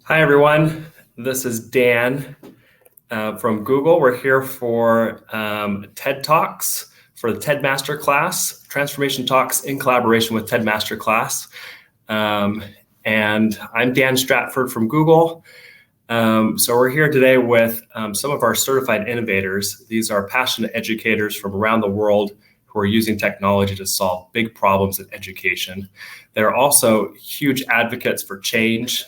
Hi, everyone. This is Dan from Google. We're here for TED Talks for the TED Masterclass, Transformation Talks in collaboration with TED Masterclass. And I'm Dan Stratford from Google. So we're here today with some of our certified innovators. These are passionate educators from around the world who are using technology to solve big problems in education. They're also huge advocates for change.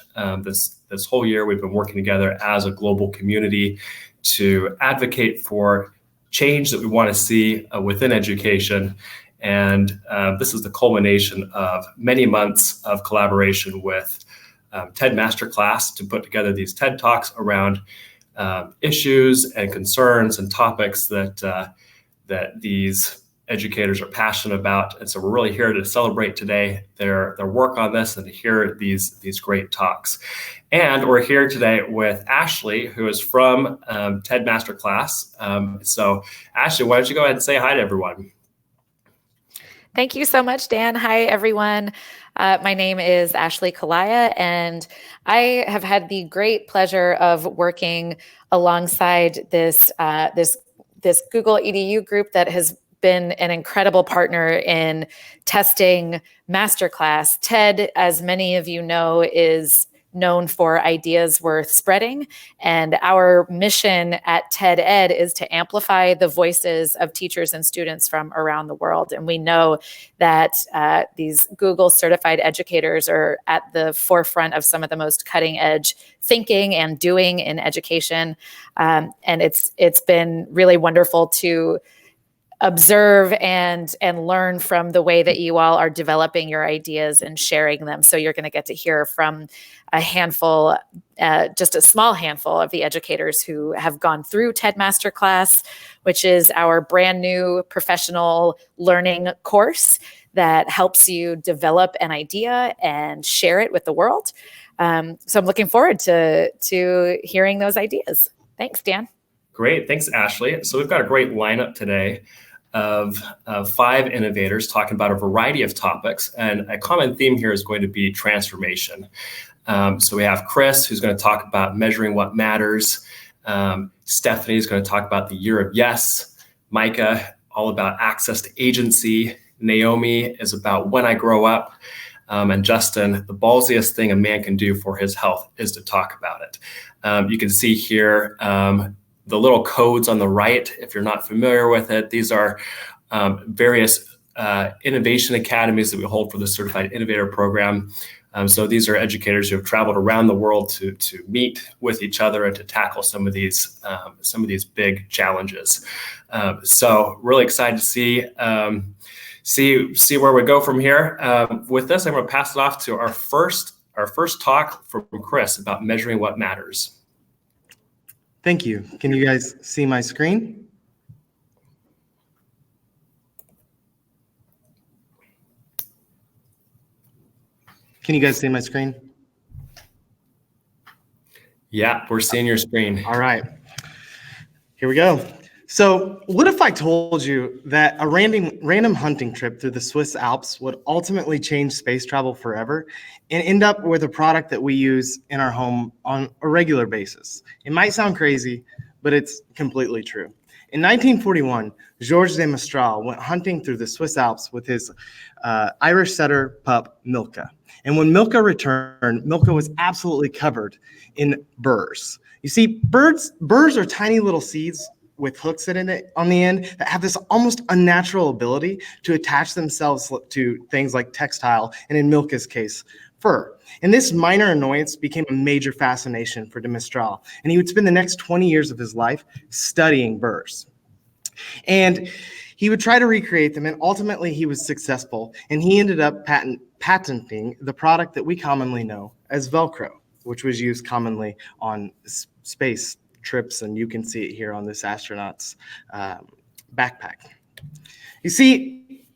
This whole year, we've been working together as a global community to advocate for change that we want to see within education. And this is the culmination of many months of collaboration with TED Masterclass to put together these TED Talks around issues and concerns and topics that these educators are passionate about. And so we're really here to celebrate today their work on this and to hear these great talks. And we're here today with Ashley, who is from TED Masterclass. So Ashley, why don't you go ahead and say hi to everyone? Thank you so much, Dan. Hi, everyone. My name is Ashley Kalaya, and I have had the great pleasure of working alongside this Google EDU group that has been an incredible partner in testing Masterclass. TED, as many of you know, is known for ideas worth spreading. And our mission at TED Ed is to amplify the voices of teachers and students from around the world. And we know that these Google certified educators are at the forefront of some of the most cutting edge thinking and doing in education. And it's been really wonderful to observe and learn from the way that you all are developing your ideas and sharing them. So you're going to get to hear from a handful, just a small handful of the educators who have gone through TED Masterclass, which is our brand new professional learning course that helps you develop an idea and share it with the world. So I'm looking forward to hearing those ideas. Thanks, Dan. Great. Thanks, Ashley. So we've got a great lineup today of 5 innovators talking about a variety of topics. And a common theme here is going to be transformation. So we have Chris, who's going to talk about measuring what matters. Stephanie is going to talk about the year of yes. Micah, all about access to agency. Naomi is about when I grow up. And Justin, the ballsiest thing a man can do for his health is to talk about it. You can see here the little codes on the right, if you're not familiar with it. These are various innovation academies that we hold for the Certified Innovator Program. So these are educators who have traveled around the world to meet with each other and to tackle some of these big challenges. So really excited to see where we go from here. With this, I'm going to pass it off to our first talk from Chris about measuring what matters. Thank you. Can you guys see my screen? Can you guys see my screen? Yeah, we're seeing your screen. All right. Here we go. So what if I told you that a random hunting trip through the Swiss Alps would ultimately change space travel forever and end up with a product that we use in our home on a regular basis? It might sound crazy, but it's completely true. In 1941, Georges de Mestral went hunting through the Swiss Alps with his Irish setter pup, Milka. And when Milka returned, Milka was absolutely covered in burrs. You see, burrs are tiny little seeds with hooks on the end that have this almost unnatural ability to attach themselves to things like textile, and in Milka's case, fur. And this minor annoyance became a major fascination for de Mestral, and he would spend the next 20 years of his life studying burrs. And he would try to recreate them, and ultimately he was successful, and he ended up patenting the product that we commonly know as Velcro, which was used commonly on space trips, and you can see it here on this astronaut's backpack. You see,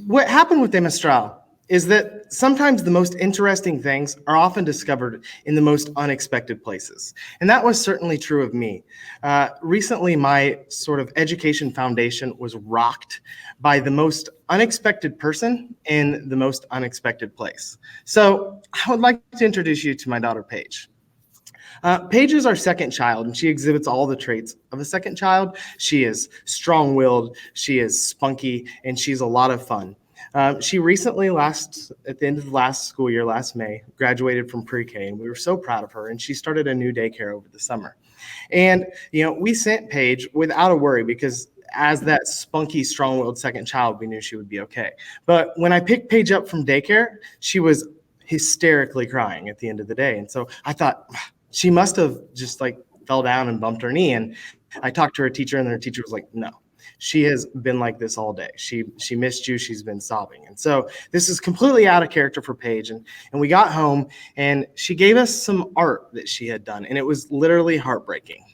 what happened with de Mestral is that sometimes the most interesting things are often discovered in the most unexpected places. And that was certainly true of me. Recently, my sort of education foundation was rocked by the most unexpected person in the most unexpected place. So I would like to introduce you to my daughter, Paige. Paige is our second child, and she exhibits all the traits of a second child. She is strong-willed, she is spunky, and she's a lot of fun. She recently, at the end of the last school year, last May, graduated from pre-K, and we were so proud of her, and she started a new daycare over the summer. And, we sent Paige without a worry because as that spunky, strong-willed second child, we knew she would be okay. But when I picked Paige up from daycare, she was hysterically crying at the end of the day. And so I thought she must have just fell down and bumped her knee. And I talked to her teacher, and her teacher was like, no, she has been like this all day. She missed you. She's been sobbing. And so this is completely out of character for Paige. And we got home, and she gave us some art that she had done, and it was literally heartbreaking.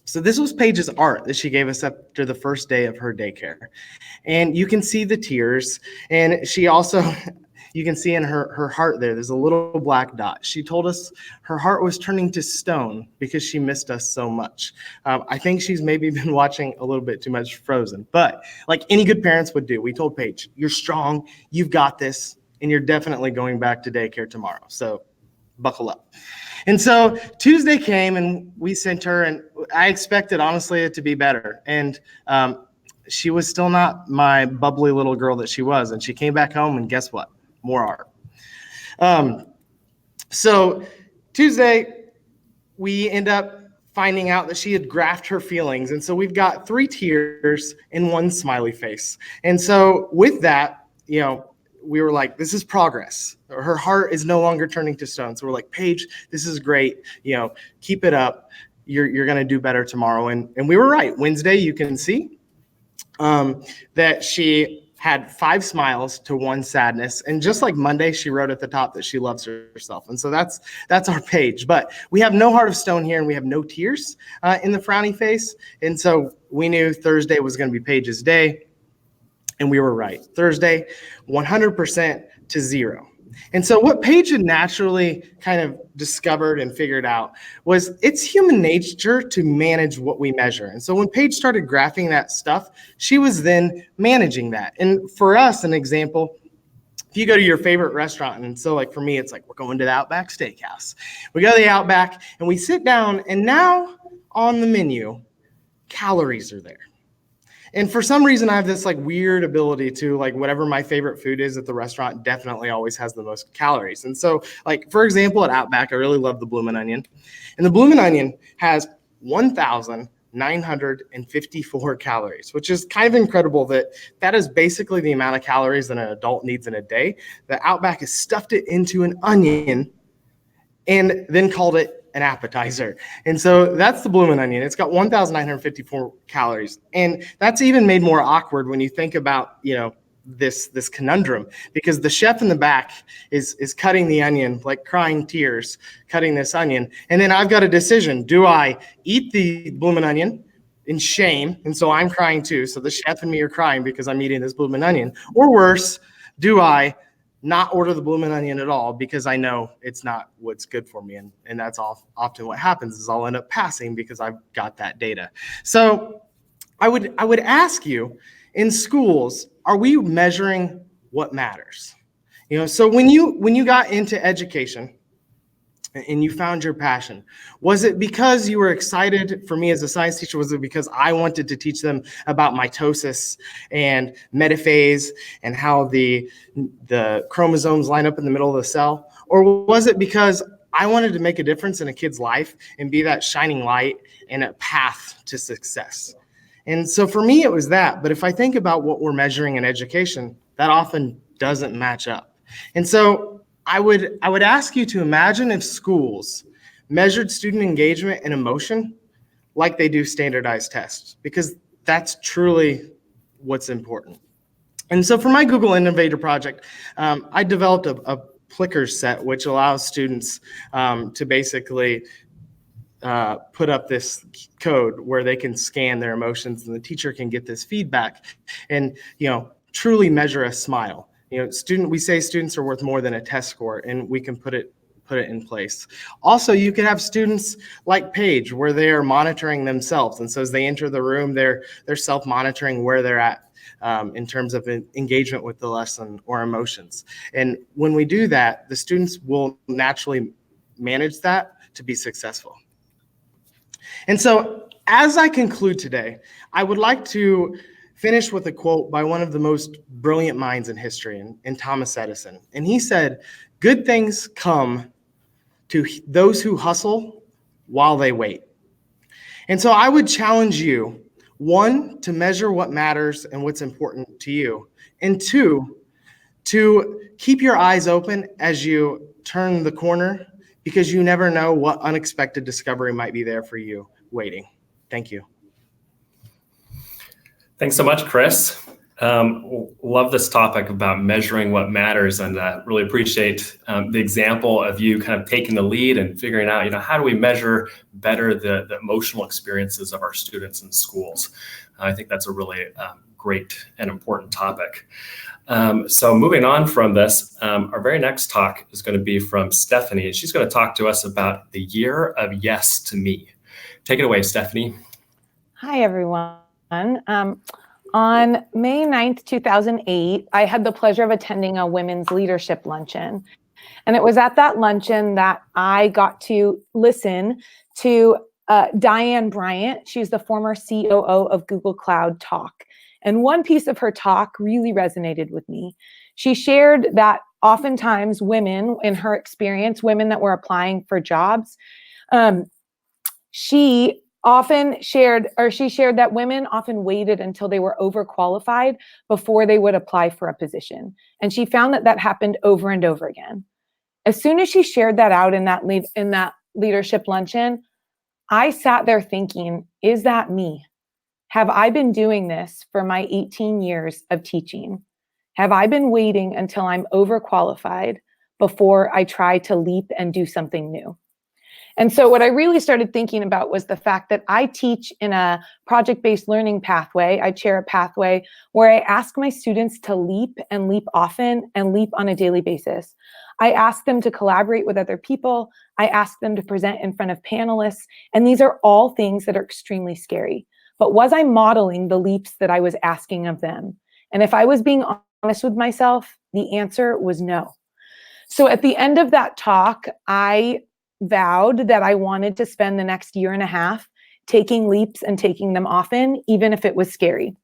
So this was Paige's art that she gave us after the first day of her daycare. And you can see the tears. And she also, you can see in her heart there's a little black dot. She told us her heart was turning to stone because she missed us so much. I think she's maybe been watching a little bit too much Frozen. But like any good parents would do, we told Paige, you're strong, you've got this, and you're definitely going back to daycare tomorrow. So buckle up. And so Tuesday came, and we sent her, and I expected, honestly, it to be better. And she was still not my bubbly little girl that she was. And she came back home, and guess what? More art. So Tuesday, we end up finding out that she had graphed her feelings. And so we've got 3 tears and 1 smiley face. And so with that, we were like, this is progress. Her heart is no longer turning to stone. So we're like, Paige, this is great. Keep it up. You're going to do better tomorrow. And we were right. Wednesday, you can see that she had 5 smiles to 1 sadness. And just like Monday, she wrote at the top that she loves herself. And so that's our Paige. But we have no heart of stone here, and we have no tears in the frowny face. And so we knew Thursday was going to be Paige's day. And we were right. Thursday, 100% to 0. And so what Paige had naturally kind of discovered and figured out was it's human nature to manage what we measure. And so when Paige started graphing that stuff, she was then managing that. And for us, an example, if you go to your favorite restaurant, and so for me, it's we're going to the Outback Steakhouse. We go to the Outback, and we sit down, and now on the menu, calories are there. And for some reason, I have this weird ability to whatever my favorite food is at the restaurant definitely always has the most calories. And so for example, at Outback, I really love the Bloomin' Onion. And the Bloomin' Onion has 1,954 calories, which is kind of incredible that is basically the amount of calories that an adult needs in a day. The Outback has stuffed it into an onion and then called it an appetizer. And so that's the Bloomin' Onion. It's got 1,954 calories. And that's even made more awkward when you think about, this conundrum, because the chef in the back is cutting the onion, crying tears, cutting this onion. And then I've got a decision. Do I eat the Bloomin' Onion in shame? And so I'm crying too. So the chef and me are crying because I'm eating this Bloomin' Onion. Or worse, do I not order the Bloomin' Onion at all because I know it's not what's good for me. And that's often what happens is I'll end up passing because I've got that data. So I would ask you, in schools, are we measuring what matters? So when you got into education and you found your passion, was it because you were excited? For me as a science teacher, was it because I wanted to teach them about mitosis and metaphase and how the chromosomes line up in the middle of the cell? Or was it because I wanted to make a difference in a kid's life and be that shining light and a path to success? And so for me, it was that. But if I think about what we're measuring in education, that often doesn't match up. And so I would ask you to imagine if schools measured student engagement and emotion like they do standardized tests, because that's truly what's important. And so for my Google Innovator project, I developed a Plickr set, which allows students to basically put up this code where they can scan their emotions, and the teacher can get this feedback and truly measure a smile. We say students are worth more than a test score, and we can put it in place. Also, you could have students like Paige where they are monitoring themselves. And so as they enter the room, they're self-monitoring where they're at in terms of engagement with the lesson or emotions. And when we do that, the students will naturally manage that to be successful. And so as I conclude today, I would like to finish with a quote by one of the most brilliant minds in history, in Thomas Edison. And he said, "Good things come to those who hustle while they wait." And so I would challenge you, one, to measure what matters and what's important to you, and two, to keep your eyes open as you turn the corner, because you never know what unexpected discovery might be there for you waiting. Thank you. Thanks so much, Chris. Love this topic about measuring what matters, and really appreciate the example of you kind of taking the lead and figuring out, how do we measure better the emotional experiences of our students in schools? I think that's a really great and important topic. So moving on from this, our very next talk is going to be from Stephanie, and she's going to talk to us about the year of yes to me. Take it away, Stephanie. Hi, everyone. On May 9th, 2008, I had the pleasure of attending a women's leadership luncheon. And it was at that luncheon that I got to listen to Diane Bryant. She's the former COO of Google Cloud talk. And one piece of her talk really resonated with me. She shared that oftentimes women, in her experience, women that were applying for jobs, she shared that women often waited until they were overqualified before they would apply for a position. And she found that happened over and over again. As soon as she shared that out in that leadership luncheon, I sat there thinking, is that me? Have I been doing this for my 18 years of teaching? Have I been waiting until I'm overqualified before I try to leap and do something new? And so what I really started thinking about was the fact that I teach in a project-based learning pathway. I chair a pathway where I ask my students to leap and leap often and leap on a daily basis. I ask them to collaborate with other people. I ask them to present in front of panelists. And these are all things that are extremely scary. But was I modeling the leaps that I was asking of them? And if I was being honest with myself, the answer was no. So at the end of that talk, I vowed that I wanted to spend the next year and a half taking leaps and taking them often, even if it was scary.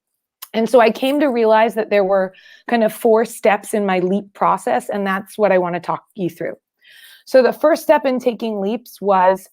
And so I came to realize that there were kind of 4 steps in my leap process, and that's what I want to talk you through. So the first step in taking leaps was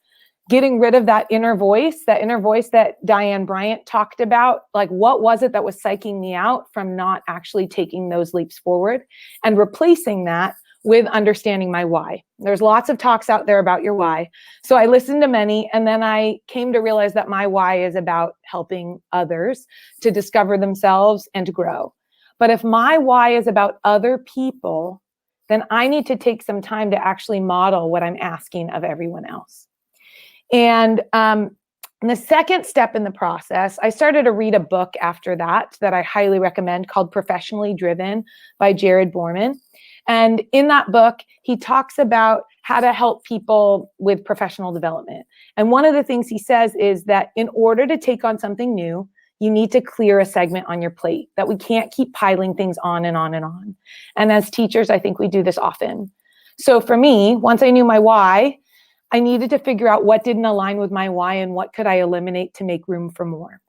getting rid of that inner voice that Diane Bryant talked about. Like, what was it that was psyching me out from not actually taking those leaps forward, and replacing that with understanding my why. There's lots of talks out there about your why. So I listened to many, and then I came to realize that my why is about helping others to discover themselves and to grow. But if my why is about other people, then I need to take some time to actually model what I'm asking of everyone else. And the second step in the process, I started to read a book after that I highly recommend, called Professionally Driven by Jared Borman. And in that book, he talks about how to help people with professional development. And one of the things he says is that in order to take on something new, you need to clear a segment on your plate, that we can't keep piling things on and on and on. And as teachers, I think we do this often. So for me, once I knew my why, I needed to figure out what didn't align with my why and what could I eliminate to make room for more.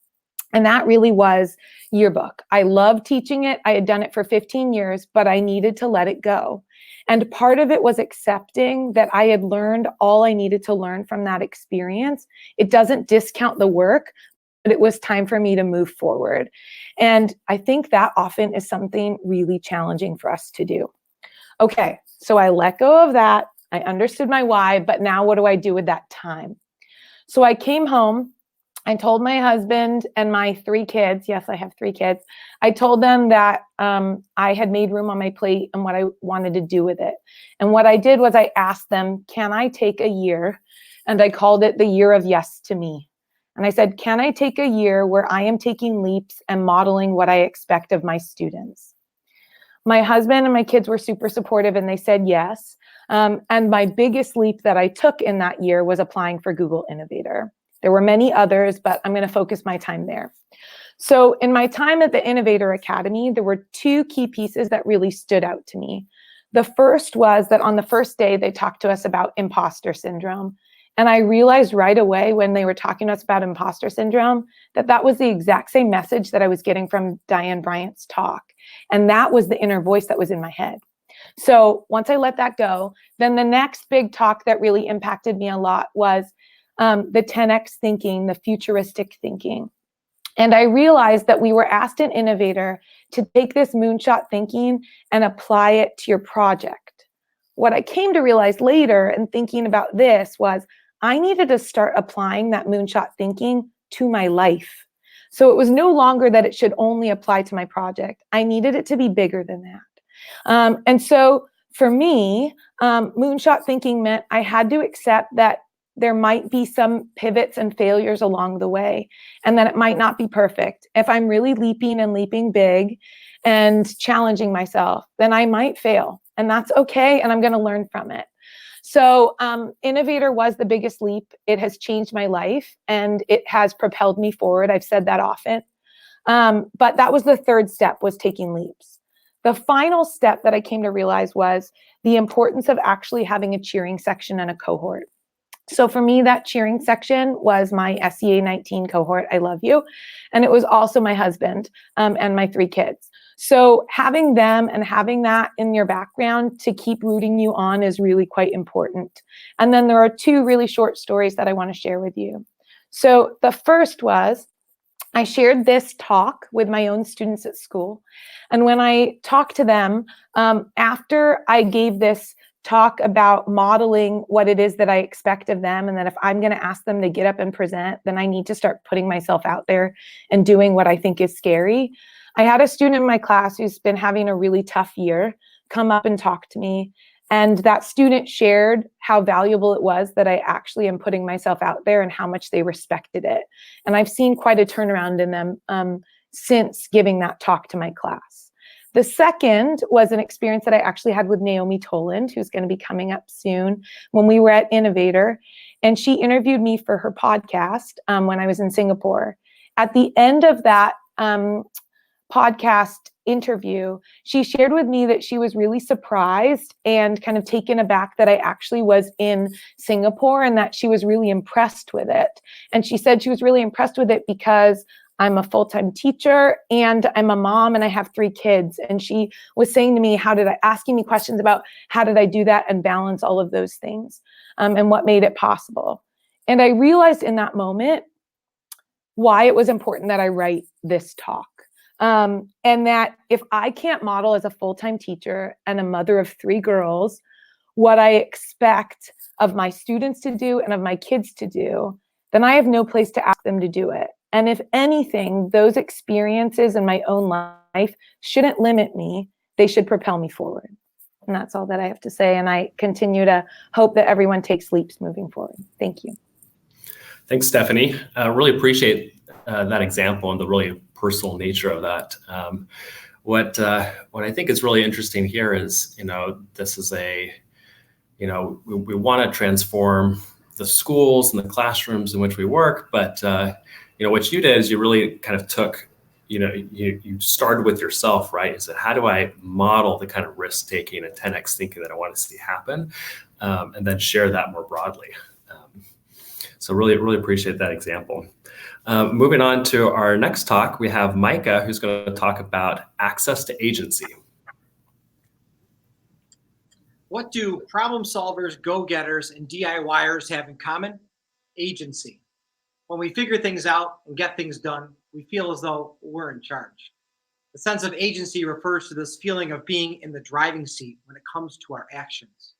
And that really was yearbook. I loved teaching it. I had done it for 15 years, but I needed to let it go. And part of it was accepting that I had learned all I needed to learn from that experience. It doesn't discount the work, but it was time for me to move forward. And I think that often is something really challenging for us to do. Okay, so I let go of that. I understood my why, but now what do I do with that time? So I came home. I told my husband and my 3 kids, yes, I have 3 kids. I told them that I had made room on my plate and what I wanted to do with it. And what I did was I asked them, can I take a year? And I called it the year of yes to me. And I said, can I take a year where I am taking leaps and modeling what I expect of my students? My husband and my kids were super supportive, and they said yes. And my biggest leap that I took in that year was applying for Google Innovator. There were many others, but I'm going to focus my time there. So in my time at the Innovator Academy, there were 2 key pieces that really stood out to me. The first was that on the first day, they talked to us about imposter syndrome. And I realized right away when they were talking to us about imposter syndrome, that was the exact same message that I was getting from Diane Bryant's talk. And that was the inner voice that was in my head. So once I let that go, then the next big talk that really impacted me a lot was the 10X thinking, the futuristic thinking. And I realized that we were asked an innovator to take this moonshot thinking and apply it to your project. What I came to realize later and thinking about this was I needed to start applying that moonshot thinking to my life. So it was no longer that it should only apply to my project. I needed it to be bigger than that. And so for me, moonshot thinking meant I had to accept that there might be some pivots and failures along the way, and that it might not be perfect. If I'm really leaping big and challenging myself, then I might fail, and that's okay, and I'm going to learn from it. So Innovator was the biggest leap. It has changed my life, and it has propelled me forward. I've said that often. But that was the third step, was taking leaps. The final step that I came to realize was the importance of actually having a cheering section and a cohort. So for me, that cheering section was my SEA 19 cohort, I love you. And it was also my husband and my 3 kids. So having them and having that in your background to keep rooting you on is really quite important. And then there are 2 really short stories that I want to share with you. So the first was, I shared this talk with my own students at school. And when I talked to them, after I gave this talk about modeling what it is that I expect of them, and that if I'm going to ask them to get up and present, then I need to start putting myself out there and doing what I think is scary. I had a student in my class who's been having a really tough year come up and talk to me. And that student shared how valuable it was that I actually am putting myself out there and how much they respected it. And I've seen quite a turnaround in them since giving that talk to my class. The second was an experience that I actually had with Naomi Toland, who's going to be coming up soon, when we were at Innovator. And she interviewed me for her podcast when I was in Singapore. At the end of that podcast interview, she shared with me that she was really surprised and kind of taken aback that I actually was in Singapore, and that she was really impressed with it. And she said she was really impressed with it because I'm a full-time teacher and I'm a mom and I have 3 kids. And she was saying to me, asking me questions about how did I do that and balance all of those things and what made it possible. And I realized in that moment why it was important that I write this talk. And that if I can't model as a full-time teacher and a mother of 3 girls, what I expect of my students to do and of my kids to do, then I have no place to ask them to do it. And if anything, those experiences in my own life shouldn't limit me. They should propel me forward. And that's all that I have to say. And I continue to hope that everyone takes leaps moving forward. Thank you. Thanks, Stephanie. Really appreciate that example and the really personal nature of that. What I think is really interesting here is, this is we want to transform the schools and the classrooms in which we work, but what you did is you really kind of took, you started with yourself, right? You said, how do I model the kind of risk taking and 10X thinking that I want to see happen, and then share that more broadly. So really, really appreciate that example. Moving on to our next talk, we have Micah, who's going to talk about access to agency. What do problem solvers, go-getters, and DIYers have in common? Agency. When we figure things out and get things done, we feel as though we're in charge. The sense of agency refers to this feeling of being in the driving seat when it comes to our actions.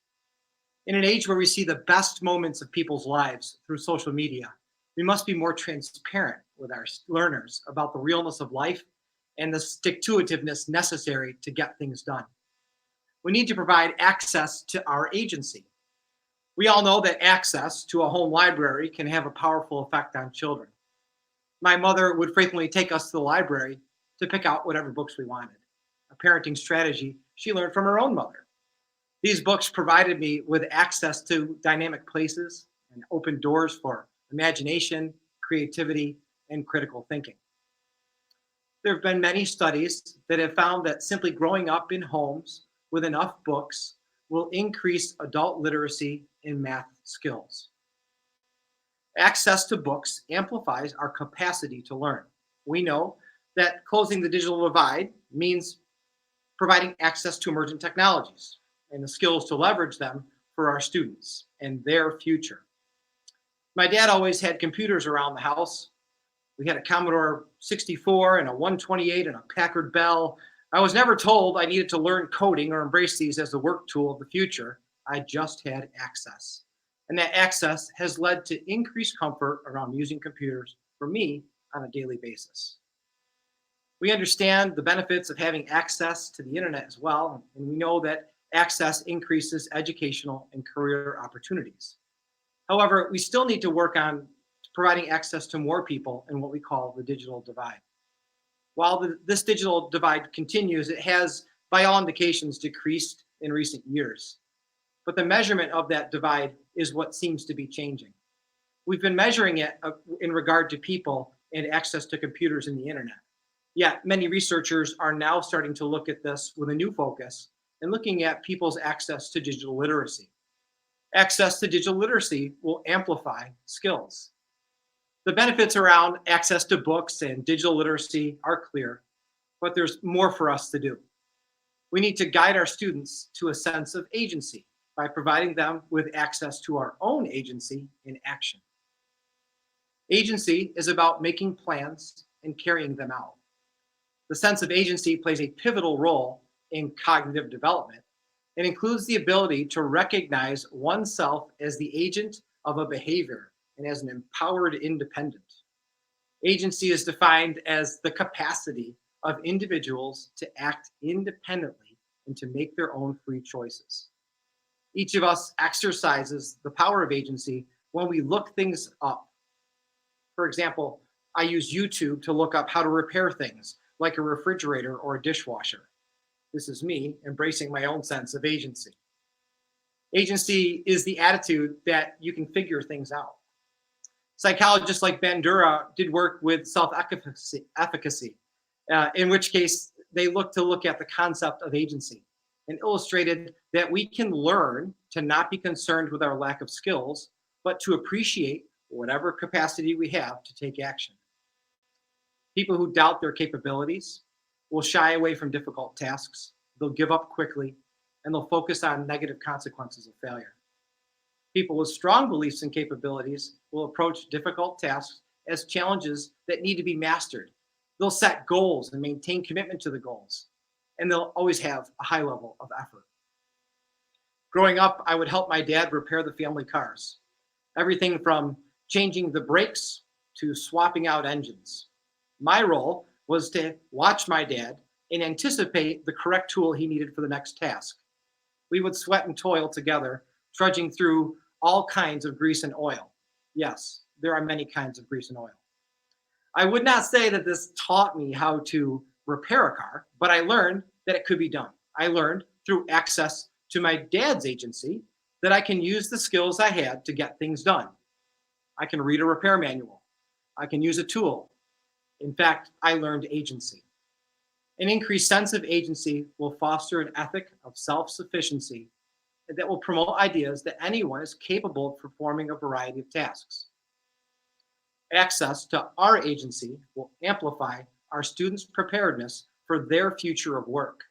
In an age where we see the best moments of people's lives through social media, we must be more transparent with our learners about the realness of life and the stick-to-itiveness necessary to get things done. We need to provide access to our agency. We all know that access to a home library can have a powerful effect on children. My mother would frequently take us to the library to pick out whatever books we wanted, a parenting strategy she learned from her own mother. These books provided me with access to dynamic places and opened doors for imagination, creativity, and critical thinking. There have been many studies that have found that simply growing up in homes with enough books will increase adult literacy in math skills. Access to books amplifies our capacity to learn. We know that closing the digital divide means providing access to emergent technologies and the skills to leverage them for our students and their future. My dad always had computers around the house. We had a Commodore 64 and a 128 and a Packard Bell. I was never told I needed to learn coding or embrace these as the work tool of the future. I just had access. And that access has led to increased comfort around using computers for me on a daily basis. We understand the benefits of having access to the internet as well, and we know that access increases educational and career opportunities. However, we still need to work on providing access to more people in what we call the digital divide. While this digital divide continues, it has, by all indications, decreased in recent years. But the measurement of that divide is what seems to be changing. We've been measuring it in regard to people and access to computers and the internet. Yet many researchers are now starting to look at this with a new focus and looking at people's access to digital literacy. Access to digital literacy will amplify skills. The benefits around access to books and digital literacy are clear, but there's more for us to do. We need to guide our students to a sense of agency by providing them with access to our own agency in action. Agency is about making plans and carrying them out. The sense of agency plays a pivotal role in cognitive development and includes the ability to recognize oneself as the agent of a behavior and as an empowered independent. Agency is defined as the capacity of individuals to act independently and to make their own free choices. Each of us exercises the power of agency when we look things up. For example, I use YouTube to look up how to repair things like a refrigerator or a dishwasher. This is me embracing my own sense of agency. Agency is the attitude that you can figure things out. Psychologists like Bandura did work with self-efficacy, in which case they look at the concept of agency and illustrated that we can learn to not be concerned with our lack of skills, but to appreciate whatever capacity we have to take action. People who doubt their capabilities will shy away from difficult tasks, they'll give up quickly, and they'll focus on negative consequences of failure. People with strong beliefs and capabilities will approach difficult tasks as challenges that need to be mastered. They'll set goals and maintain commitment to the goals, and they'll always have a high level of effort. Growing up, I would help my dad repair the family cars. Everything from changing the brakes to swapping out engines. My role was to watch my dad and anticipate the correct tool he needed for the next task. We would sweat and toil together, trudging through all kinds of grease and oil. Yes, there are many kinds of grease and oil. I would not say that this taught me how to repair a car, but I learned that it could be done. I learned through access to my dad's agency that I can use the skills I had to get things done. I can read a repair manual. I can use a tool. In fact, I learned agency. An increased sense of agency will foster an ethic of self-sufficiency that will promote ideas that anyone is capable of performing a variety of tasks. Access to our agency will amplify our students' preparedness for their future of work.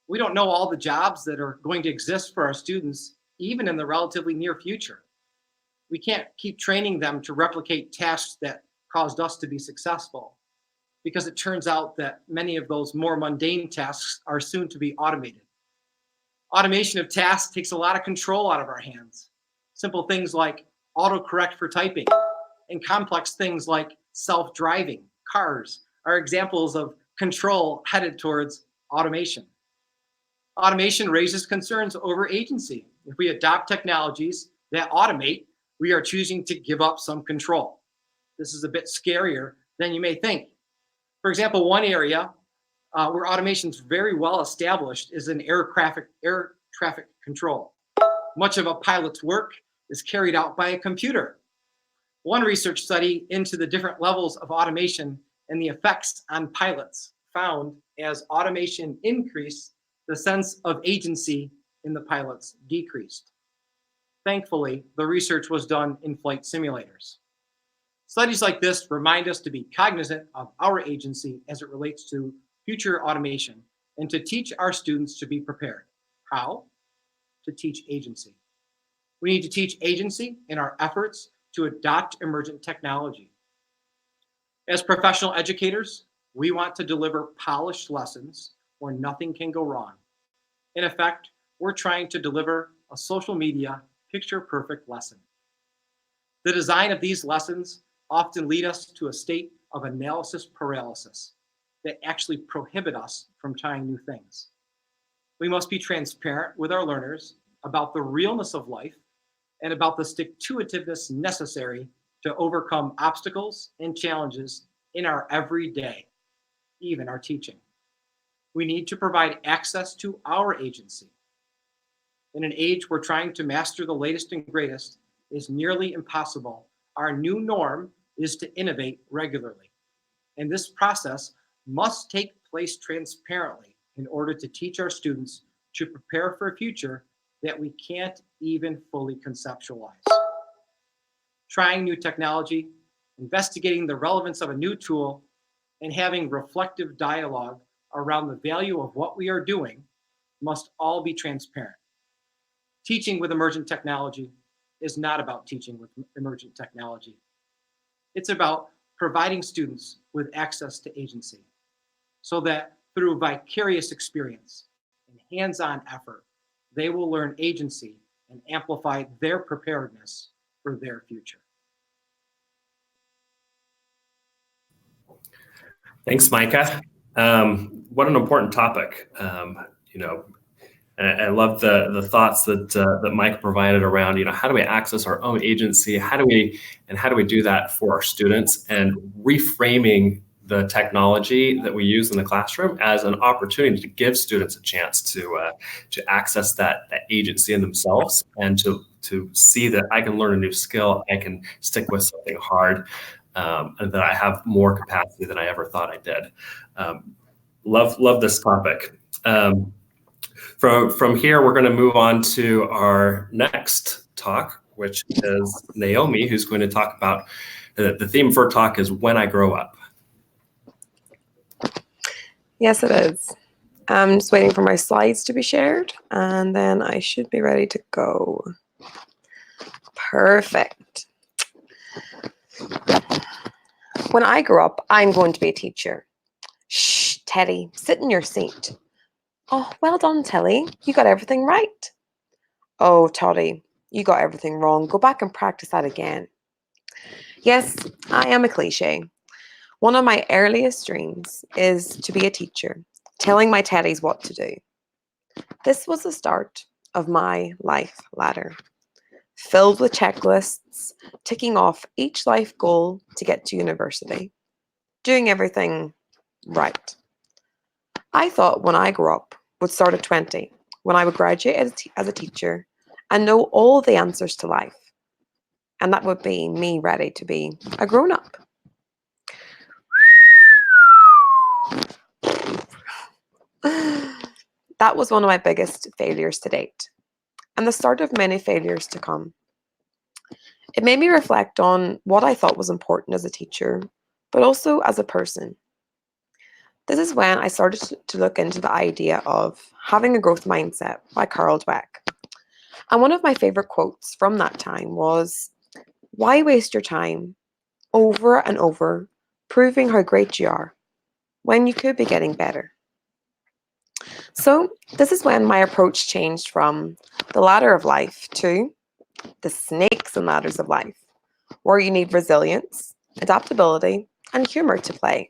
We don't know all the jobs that are going to exist for our students, even in the relatively near future. We can't keep training them to replicate tasks that caused us to be successful, because it turns out that many of those more mundane tasks are soon to be automated. Automation of tasks takes a lot of control out of our hands. Simple things like autocorrect for typing and complex things like self-driving cars are examples of control headed towards automation. Automation raises concerns over agency. If we adopt technologies that automate, we are choosing to give up some control. This is a bit scarier than you may think. For example, one area where automation is very well established is in air traffic control. Much of a pilot's work is carried out by a computer. One research study into the different levels of automation and the effects on pilots found as automation increased, the sense of agency in the pilots decreased. Thankfully, the research was done in flight simulators. Studies like this remind us to be cognizant of our agency as it relates to future automation and to teach our students to be prepared. How? To teach agency. We need to teach agency in our efforts to adopt emergent technology. As professional educators, we want to deliver polished lessons where nothing can go wrong. In effect, we're trying to deliver a social media picture-perfect lesson. The design of these lessons often lead us to a state of analysis paralysis that actually prohibit us from trying new things. We must be transparent with our learners about the realness of life and about the stick-to-itiveness necessary to overcome obstacles and challenges in our everyday, even our teaching. We need to provide access to our agency. In an age where trying to master the latest and greatest is nearly impossible, our new norm is to innovate regularly. And this process must take place transparently in order to teach our students to prepare for a future that we can't even fully conceptualize. Trying new technology, investigating the relevance of a new tool, and having reflective dialogue around the value of what we are doing must all be transparent. Teaching with emergent technology is not about teaching with emergent technology. It's about providing students with access to agency so that through vicarious experience and hands-on effort, they will learn agency and amplify their preparedness for their future. Thanks, Micah. What an important topic. I love the thoughts that Mike provided around, how do we access our own agency? How do we do that for our students, and reframing the technology that we use in the classroom as an opportunity to give students a chance to access that agency in themselves, and to see that I can learn a new skill, I can stick with something hard, and that I have more capacity than I ever thought I did. Love this topic. From here, we're going to move on to our next talk, which is Naomi, who's going to talk about, the theme of her talk is When I Grow Up. Yes, it is. I'm just waiting for my slides to be shared, and then I should be ready to go. Perfect. When I grow up, I'm going to be a teacher. Shh, Teddy, sit in your seat. Oh, well done, Tilly. You got everything right. Oh, Toddy, you got everything wrong. Go back and practice that again. Yes, I am a cliche. One of my earliest dreams is to be a teacher, telling my Teddies what to do. This was the start of my life ladder, filled with checklists, ticking off each life goal to get to university, doing everything right. I thought when I grew up would start at 20, when I would graduate as a teacher and know all the answers to life. And that would be me ready to be a grown-up. That was one of my biggest failures to date, and the start of many failures to come. It made me reflect on what I thought was important as a teacher, but also as a person. This is when I started to look into the idea of having a growth mindset by Carol Dweck. And one of my favorite quotes from that time was, "Why waste your time over and over proving how great you are when you could be getting better?" So this is when my approach changed from the ladder of life to the snakes and ladders of life, where you need resilience, adaptability, and humor to play.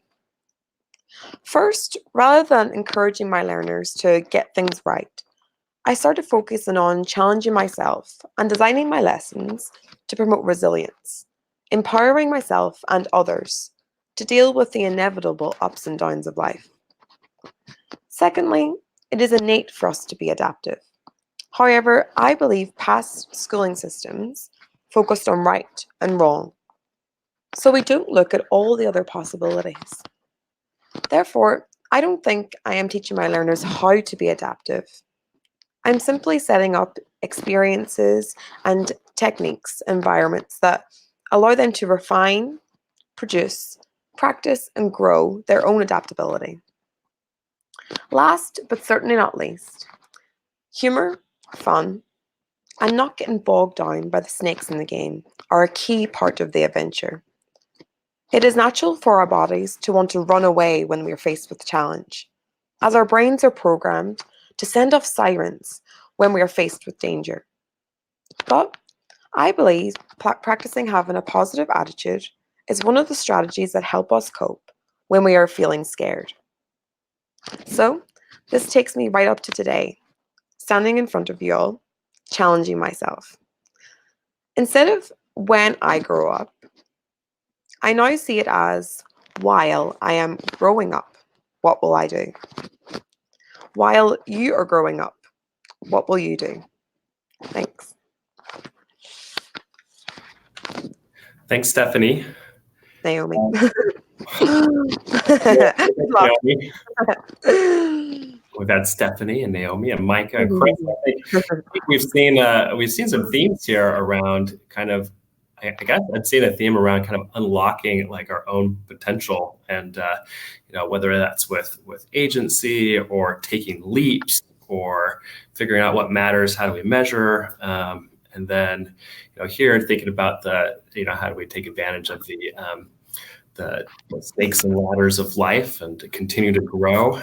First, rather than encouraging my learners to get things right, I started focusing on challenging myself and designing my lessons to promote resilience, empowering myself and others to deal with the inevitable ups and downs of life. Secondly, it is innate for us to be adaptive. However, I believe past schooling systems focused on right and wrong, so we don't look at all the other possibilities. Therefore, I don't think I am teaching my learners how to be adaptive. I'm simply setting up experiences, and techniques, environments that allow them to refine, produce, practice, and grow their own adaptability. Last, but certainly not least, humor, fun, and not getting bogged down by the snakes in the game are a key part of the adventure. It is natural for our bodies to want to run away when we are faced with a challenge, as our brains are programmed to send off sirens when we are faced with danger. But I believe practicing having a positive attitude is one of the strategies that help us cope when we are feeling scared. So, this takes me right up to today, standing in front of you all, challenging myself. Instead of when I grow up, I now see it as while I am growing up, what will I do? While you are growing up, what will you do? Thanks. Thanks, Stephanie. Naomi. Naomi. We've had Stephanie and Naomi and Micah and Chris. I think we've seen some themes here around kind of, I guess I'd seen a theme around kind of unlocking like our own potential, and whether that's with agency or taking leaps or figuring out what matters, how do we measure, and then here thinking about how do we take advantage of the snakes and ladders of life and to continue to grow.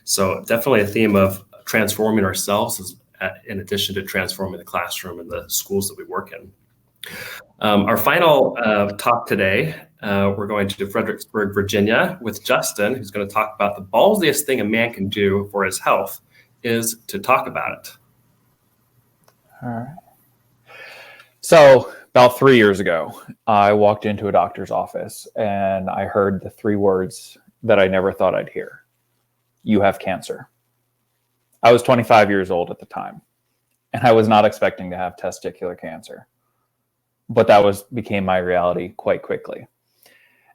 So definitely a theme of transforming ourselves in addition to transforming the classroom and the schools that we work in. Our final talk today, we're going to Fredericksburg, Virginia with Justin, who's going to talk about the ballsiest thing a man can do for his health is to talk about it. All right. So about 3 years ago, I walked into a doctor's office and I heard the 3 words that I never thought I'd hear. You have cancer. I was 25 years old at the time, and I was not expecting to have testicular cancer. But that became my reality quite quickly.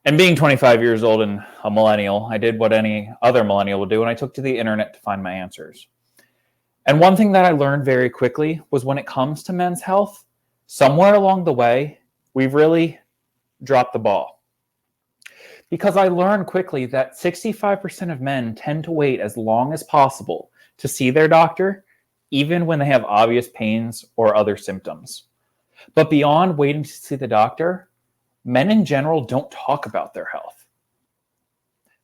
And being 25 years old and a millennial, I did what any other millennial would do, and I took to the internet to find my answers. And one thing that I learned very quickly was when it comes to men's health, somewhere along the way, we've really dropped the ball. Because I learned quickly that 65% of men tend to wait as long as possible to see their doctor, even when they have obvious pains or other symptoms. But beyond waiting to see the doctor, men in general don't talk about their health.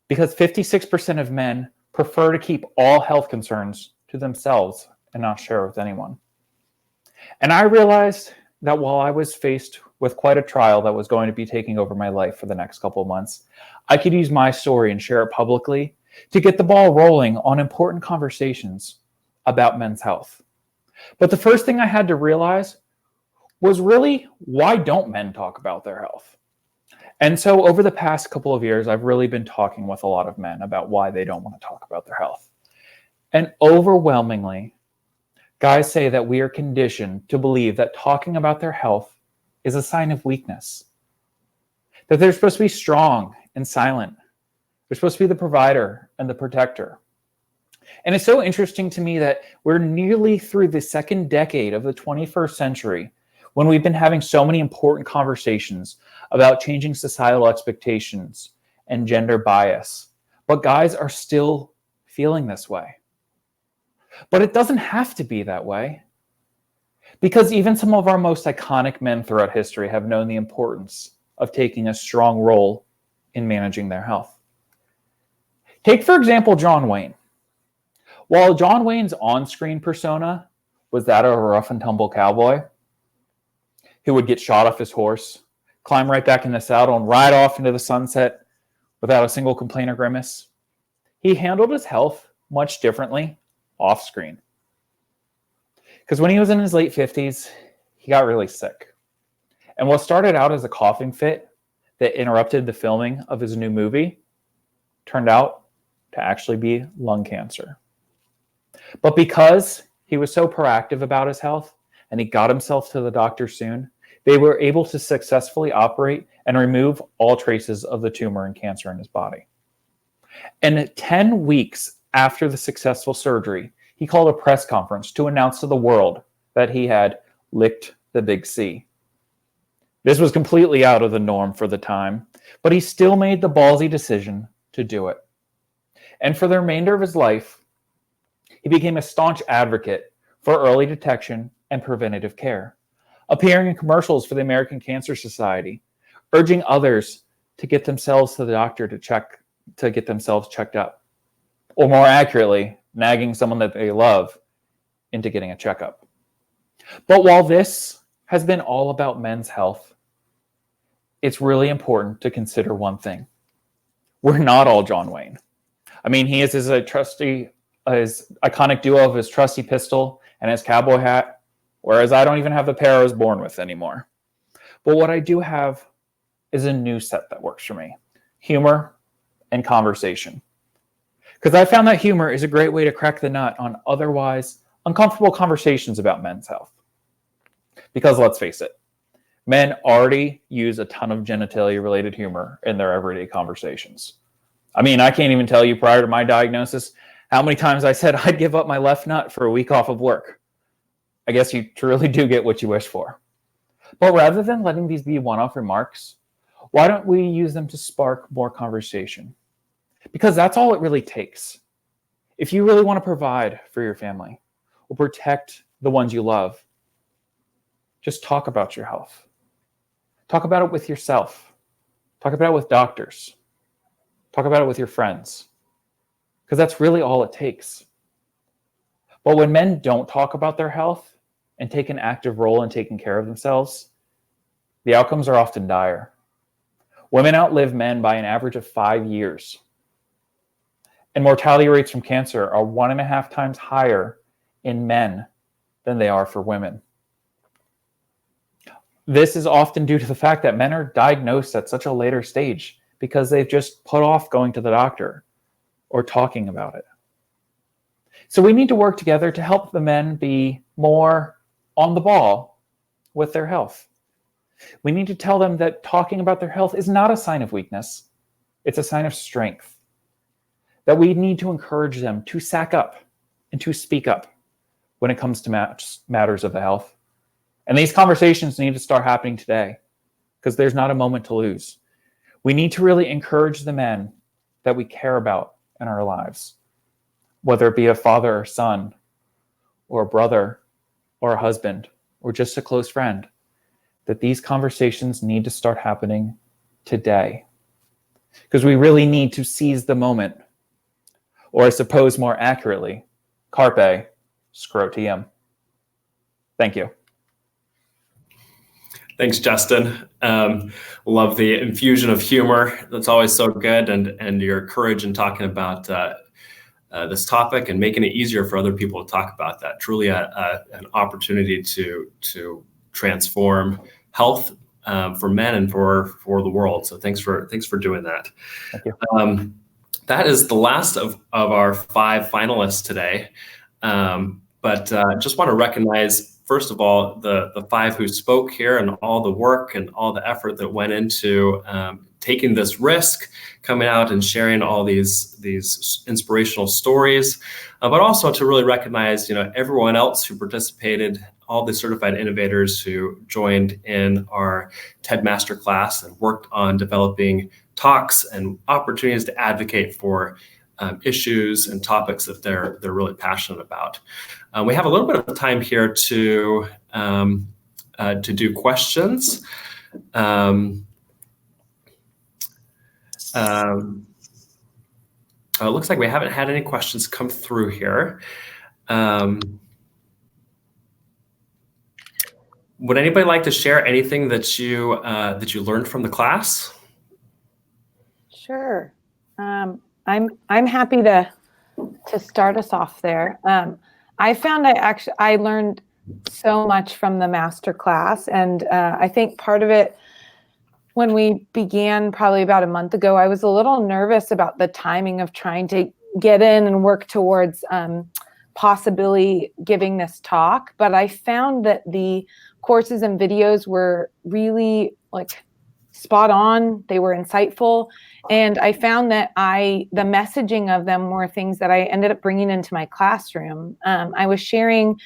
Because 56% of men prefer to keep all health concerns to themselves and not share with anyone. And I realized that while I was faced with quite a trial that was going to be taking over my life for the next couple of months, I could use my story and share it publicly to get the ball rolling on important conversations about men's health. But the first thing I had to realize was really, why don't men talk about their health? And so over the past couple of years, I've really been talking with a lot of men about why they don't want to talk about their health. And overwhelmingly, guys say that we are conditioned to believe that talking about their health is a sign of weakness. That they're supposed to be strong and silent. They're supposed to be the provider and the protector. And it's so interesting to me that we're nearly through the second decade of the 21st century when we've been having so many important conversations about changing societal expectations and gender bias. But guys are still feeling this way. But it doesn't have to be that way. Because even some of our most iconic men throughout history have known the importance of taking a strong role in managing their health. Take, for example, John Wayne. While John Wayne's on-screen persona was that of a rough and tumble cowboy who would get shot off his horse, climb right back in the saddle, and ride off into the sunset without a single complaint or grimace, he handled his health much differently off-screen. Because when he was in his late 50s, he got really sick. And what started out as a coughing fit that interrupted the filming of his new movie turned out to actually be lung cancer. But because he was so proactive about his health and he got himself to the doctor soon, they were able to successfully operate and remove all traces of the tumor and cancer in his body. And 10 weeks after the successful surgery, he called a press conference to announce to the world that he had licked the big C. This was completely out of the norm for the time, but he still made the ballsy decision to do it. And for the remainder of his life, he became a staunch advocate for early detection and preventative care, appearing in commercials for the American Cancer Society, urging others to get themselves to the doctor to get themselves checked up, or more accurately, nagging someone that they love into getting a checkup. But while this has been all about men's health, it's really important to consider one thing. We're not all John Wayne. I mean, he is his iconic duo of his trusty pistol and his cowboy hat, whereas I don't even have the pair I was born with anymore. But what I do have is a new set that works for me: humor and conversation. Because I found that humor is a great way to crack the nut on otherwise uncomfortable conversations about men's health. Because let's face it, men already use a ton of genitalia-related humor in their everyday conversations. I mean, I can't even tell you prior to my diagnosis how many times I said I'd give up my left nut for a week off of work. I guess you truly do get what you wish for. But rather than letting these be one-off remarks, why don't we use them to spark more conversation? Because that's all it really takes. If you really want to provide for your family or protect the ones you love, just talk about your health. Talk about it with yourself. Talk about it with doctors. Talk about it with your friends. Because that's really all it takes. But when men don't talk about their health and take an active role in taking care of themselves, the outcomes are often dire. Women outlive men by an average of 5 years. And mortality rates from cancer are 1.5 times higher in men than they are for women. This is often due to the fact that men are diagnosed at such a later stage because they've just put off going to the doctor or talking about it. So we need to work together to help the men be more on the ball with their health. We need to tell them that talking about their health is not a sign of weakness. It's a sign of strength. That we need to encourage them to sack up and to speak up when it comes to matters of the health. And these conversations need to start happening today because there's not a moment to lose. We need to really encourage the men that we care about in our lives, whether it be a father or son or a brother or a husband or just a close friend, that these conversations need to start happening today because we really need to seize the moment, or I suppose more accurately, carpe scrotium. Thank you. Thanks, Justin. Love the infusion of humor. That's always so good, and your courage in talking about this topic and making it easier for other people to talk about that. Truly an opportunity to transform health for men and for the world. So thanks for doing that. Thank you. That is the last of our 5 finalists today. But just want to recognize, first of all, the 5 who spoke here and all the work and all the effort that went into taking this risk, coming out and sharing all these inspirational stories, but also to really recognize, everyone else who participated, all the certified innovators who joined in our TED Masterclass and worked on developing talks and opportunities to advocate for issues and topics that they're really passionate about. We have a little bit of time here to do questions. It looks like we haven't had any questions come through here. Would anybody like to share anything that you learned from the class? Sure. I'm happy to start us off there. I found I learned so much from the master class, and I think part of it, when we began probably about a month ago, I was a little nervous about the timing of trying to get in and work towards possibly giving this talk. But I found that the courses and videos were really spot on. They were insightful. And I found that the messaging of them were things that I ended up bringing into my classroom. I was sharing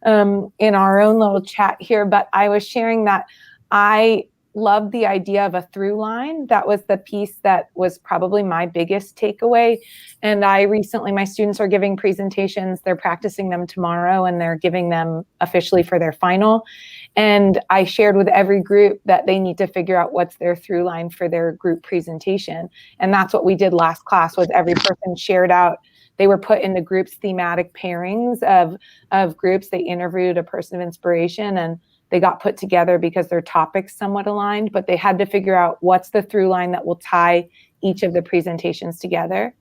in our own little chat here, but I was sharing that I loved the idea of a through line. That was the piece that was probably my biggest takeaway. And my students are giving presentations. They're practicing them tomorrow and they're giving them officially for their final. And I shared with every group that they need to figure out what's their through line for their group presentation. And that's what we did last class, was every person shared out. They were put into groups, thematic pairings of groups. They interviewed a person of inspiration and they got put together because their topics somewhat aligned, but they had to figure out what's the through line that will tie each of the presentations together.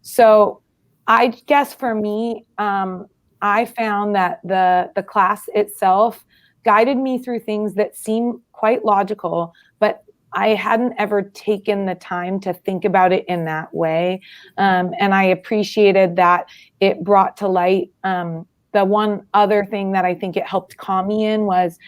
So I guess for me, I found that the class itself guided me through things that seem quite logical, but I hadn't ever taken the time to think about it in that way. And I appreciated that it brought to light the one other thing that I think it helped calm me in was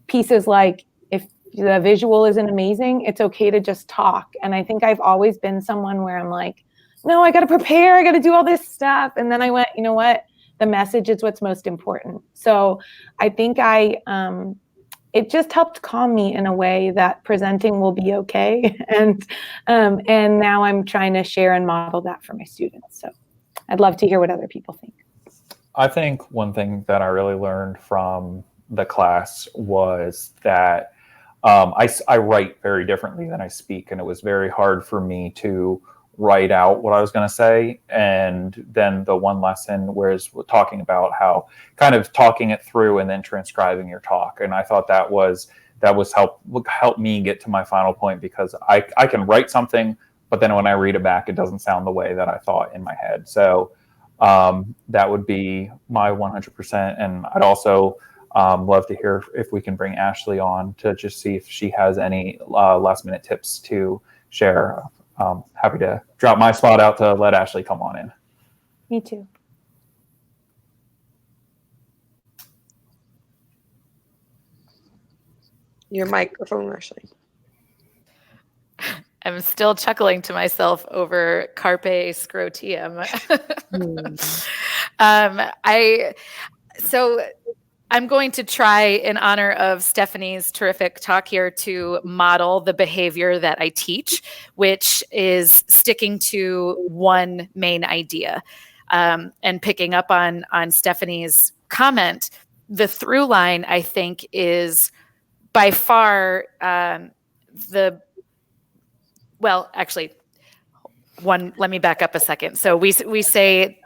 pieces like, if the visual isn't amazing, it's okay to just talk. And I think I've always been someone where I'm like, no, I got to prepare. I got to do all this stuff. And then I went, you know what? The message is what's most important. So I think it just helped calm me in a way that presenting will be okay. And now I'm trying to share and model that for my students. So I'd love to hear what other people think. I think one thing that I really learned from the class was that I write very differently than I speak, and it was very hard for me to write out what I was going to say. And then the one lesson was talking about how kind of talking it through and then transcribing your talk. And I thought that was help me get to my final point, because I can write something, but then when I read it back, it doesn't sound the way that I thought in my head. So that would be my 100%. And I'd also love to hear if we can bring Ashley on to just see if she has any last minute tips to share. Happy to drop my spot out to let Ashley come on in. Me too. Your microphone, Ashley. I'm still chuckling to myself over carpe scrotium. I'm going to try, in honor of Stephanie's terrific talk here, to model the behavior that I teach, which is sticking to one main idea. And picking up on Stephanie's comment, the through line, I think, is by far let me back up a second. So we say,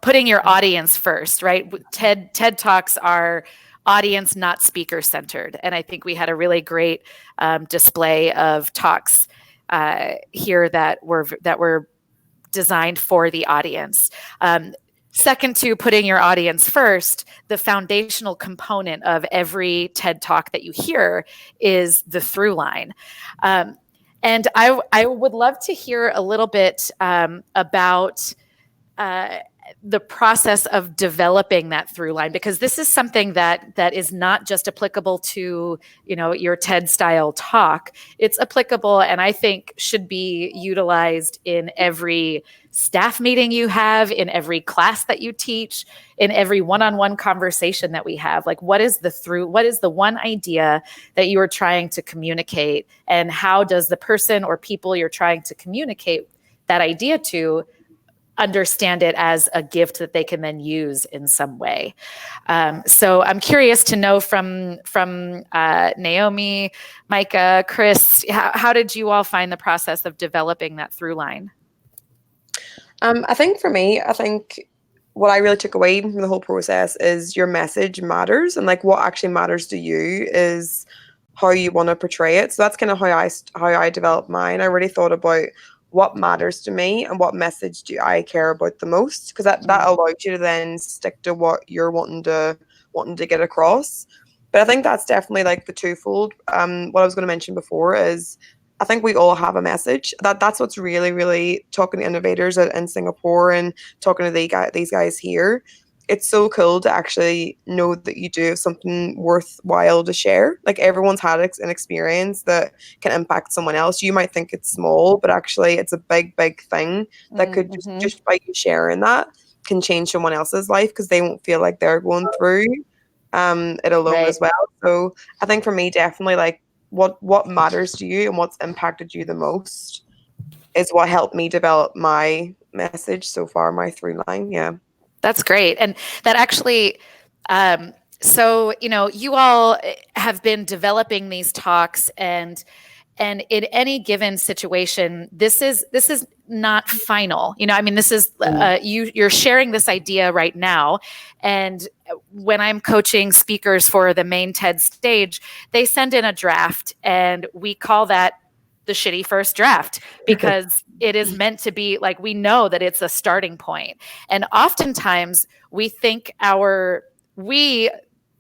putting your audience first, right? TED Talks are audience, not speaker centered. And I think we had a really great display of talks here that were designed for the audience. Second to putting your audience first, the foundational component of every TED Talk that you hear is the through line. And I would love to hear a little bit about the process of developing that through line, because this is something that is not just applicable to, your TED style talk. It's applicable, and I think should be utilized in every staff meeting you have, in every class that you teach, in every one-on-one conversation that we have. Like, what is the one idea that you are trying to communicate, and how does the person or people you're trying to communicate that idea to understand it as a gift that they can then use in some way. So I'm curious to know from Naomi, Micah, Chris, how did you all find the process of developing that through line? I think for me, what I really took away from the whole process is your message matters, and like what actually matters to you is how you want to portray it. So that's kind of how I developed mine. I really thought about what matters to me and what message do I care about the most, because that allows you to then stick to what you're wanting to get across. But I think that's definitely like the twofold. What I was going to mention before is I think we all have a message. That's what's really, really talking to innovators in Singapore and talking to these guys here. It's so cool to actually know that you do have something worthwhile to share. Like, everyone's had an experience that can impact someone else. You might think it's small, but actually it's a big, big thing that could just by you sharing that can change someone else's life, because they won't feel like they're going through it alone Right. as well. So I think for me, definitely like what matters to you and what's impacted you the most is what helped me develop my message so far, my through line. Yeah. That's great. And that actually, so, you all have been developing these talks, and in any given situation, this is not final. I mean, this is you're sharing this idea right now. And when I'm coaching speakers for the main TED stage, they send in a draft, and we call that the shitty first draft, because it is meant to be like, we know that it's a starting point. And oftentimes we think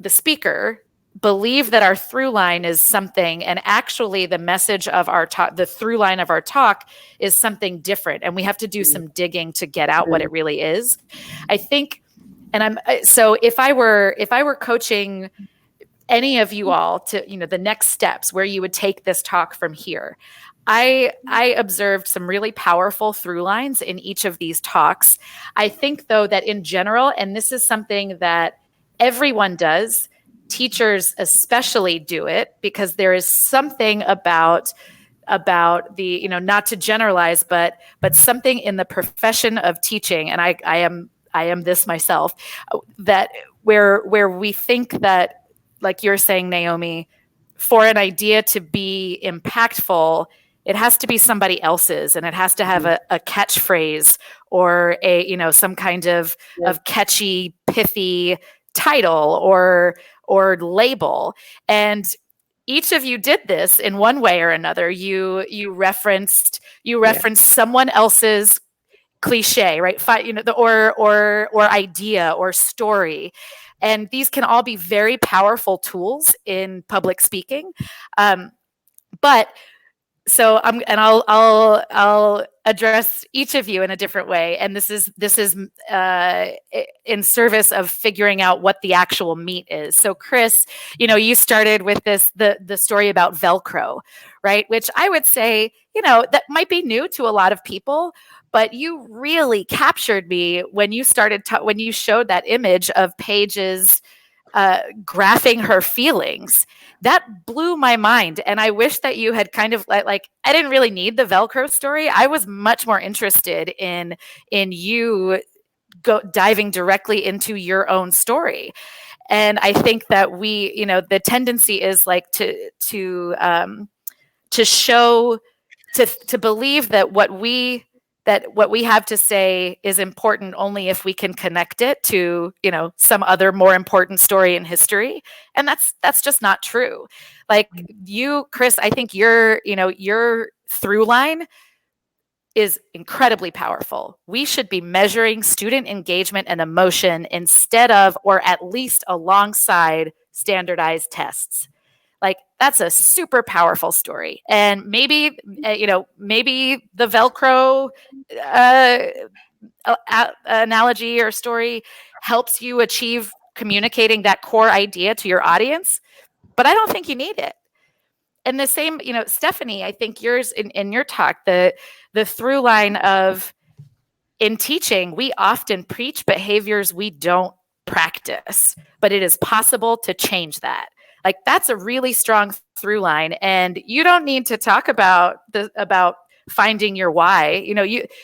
the speaker, believe that our through line is something, and actually the message of our talk, the through line of our talk, is something different, and we have to do some digging to get out what it really is. I think, and so if I were coaching any of you all to, the next steps where you would take this talk from here, I observed some really powerful through lines in each of these talks. I think, though, that in general, and this is something that everyone does, teachers especially do it, because there is something about the, not to generalize, but something in the profession of teaching, and I am this myself, that where we think that, like you're saying, Naomi, for an idea to be impactful, it has to be somebody else's, and it has to have a catchphrase or some kind of catchy, pithy title or label. And each of you did this in one way or another. You referenced someone else's cliche, right? Or idea or story. And these can all be very powerful tools in public speaking. But so I'll address each of you in a different way, and this is in service of figuring out what the actual meat is. So Chris, you started with the story about Velcro, right? Which I would say, that might be new to a lot of people, but you really captured me when you started when you showed that image of Paige's graphing her feelings. That blew my mind. And I wish that you had kind of like I didn't really need the Velcro story. I was much more interested in you diving directly into your own story. And I think that we, the tendency is like to show, to believe that what we have to say is important only if we can connect it to, some other more important story in history. And that's just not true. Like you, Chris, I think your through line is incredibly powerful. We should be measuring student engagement and emotion instead of, or at least alongside, standardized tests. Like, that's a super powerful story. And maybe, maybe the Velcro analogy or story helps you achieve communicating that core idea to your audience, but I don't think you need it. And the same, Stephanie, I think yours in your talk, the through line of, in teaching, we often preach behaviors we don't practice, but it is possible to change that. Like, that's a really strong through line, and you don't need to talk about finding your why.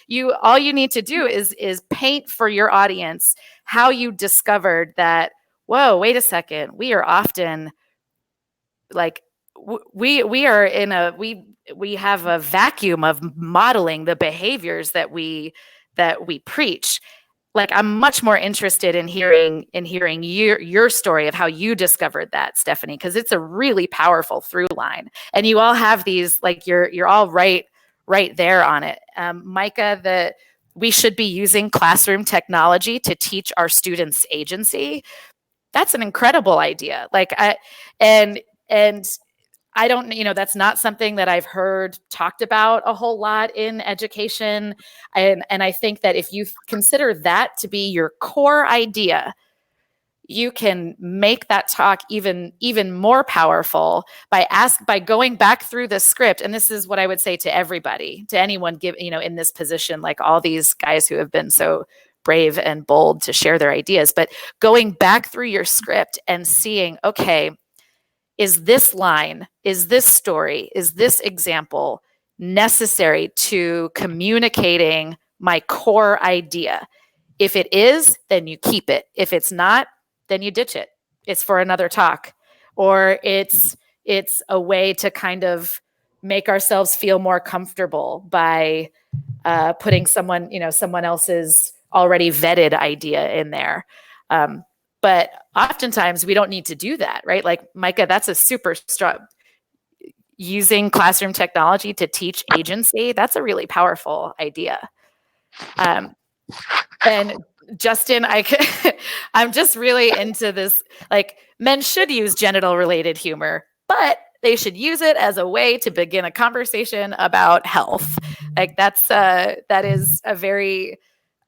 You all you need to do is paint for your audience how you discovered that, whoa, wait a second, we are often like we are in we have a vacuum of modeling the behaviors that we preach. Like, I'm much more interested in hearing your story of how you discovered that, Stephanie, because it's a really powerful through line. And you all have these, like, you're all right there on it. Micah, that we should be using classroom technology to teach our students agency. That's an incredible idea. Like, I don't, that's not something that I've heard talked about a whole lot in education. And I think that if you consider that to be your core idea, you can make that talk even more powerful by going back through the script. And this is what I would say to everybody, to anyone in this position, like all these guys who have been so brave and bold to share their ideas. But going back through your script and seeing, okay, is this line, is this story, is this example necessary to communicating my core idea? If it is, then you keep it. If it's not, then you ditch it. It's for another talk. Or it's a way to kind of make ourselves feel more comfortable by putting someone else's already vetted idea in there. But oftentimes we don't need to do that, right? Like Micah, that's a super strong, using classroom technology to teach agency. That's a really powerful idea. And Justin, I'm just really into this, like, men should use genital related humor, but they should use it as a way to begin a conversation about health. Like that is a very,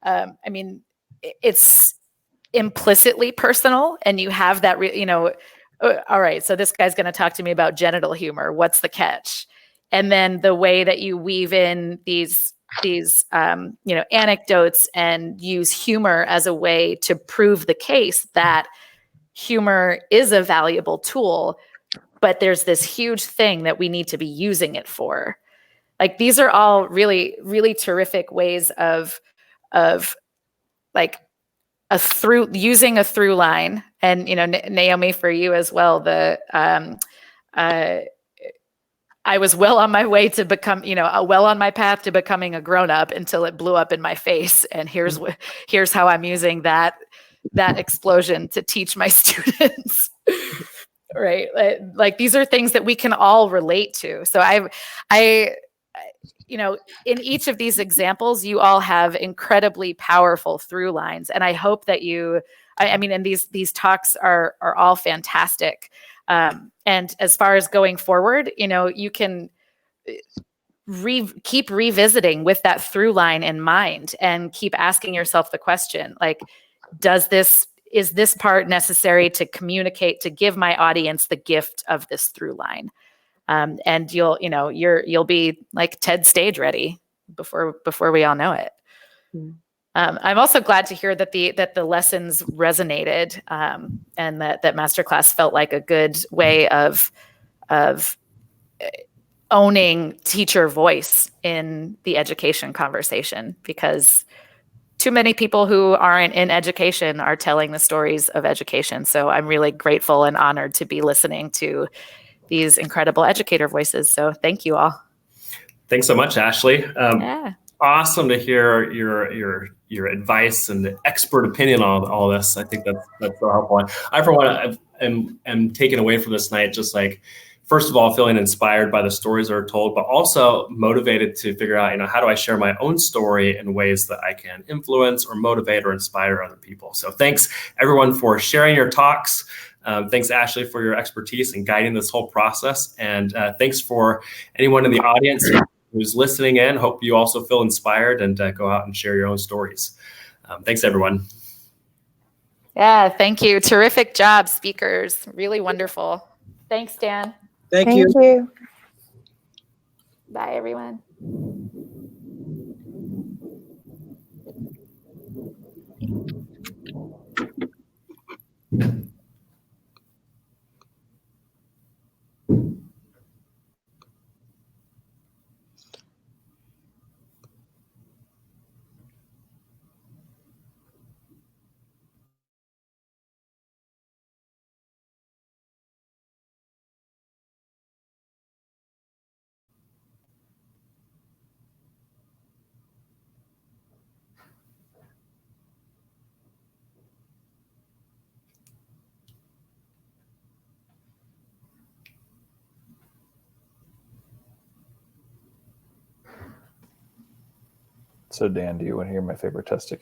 I mean, it's implicitly personal, and you have that, all right, so this guy's going to talk to me about genital humor. What's the catch? And then the way that you weave in these anecdotes and use humor as a way to prove the case that humor is a valuable tool, but there's this huge thing that we need to be using it for. Like, these are all really, really terrific ways of like using a through line. And Naomi, for you as well, I was well on my way to become, well on my path to becoming a grown-up until it blew up in my face. And here's how I'm using that explosion to teach my students. Right? Like these are things that we can all relate to. So in each of these examples, you all have incredibly powerful through lines. And I hope that and these talks are all fantastic. And as far as going forward, you can keep revisiting with that through line in mind and keep asking yourself the question, like, is this part necessary to communicate, to give my audience the gift of this through line? And you'll be like TED stage ready before we all know it. I'm also glad to hear that the lessons resonated, and that Masterclass felt like a good way of owning teacher voice in the education conversation, because too many people who aren't in education are telling the stories of education. So I'm really grateful and honored to be listening to these incredible educator voices. So thank you all. Thanks so much, Ashley. Yeah. Awesome to hear your advice and the expert opinion on all this. I think that's so helpful. I, for one, am taken away from this night just like, first of all, feeling inspired by the stories that are told, but also motivated to figure out, how do I share my own story in ways that I can influence or motivate or inspire other people. So thanks everyone for sharing your talks. Thanks, Ashley, for your expertise in guiding this whole process. And thanks for anyone in the audience who's listening in. Hope you also feel inspired and go out and share your own stories. Thanks, everyone. Yeah, thank you. Terrific job, speakers. Really wonderful. Thanks, Dan. Thank you. Bye, everyone. So Dan, do you want to hear my favorite testicle?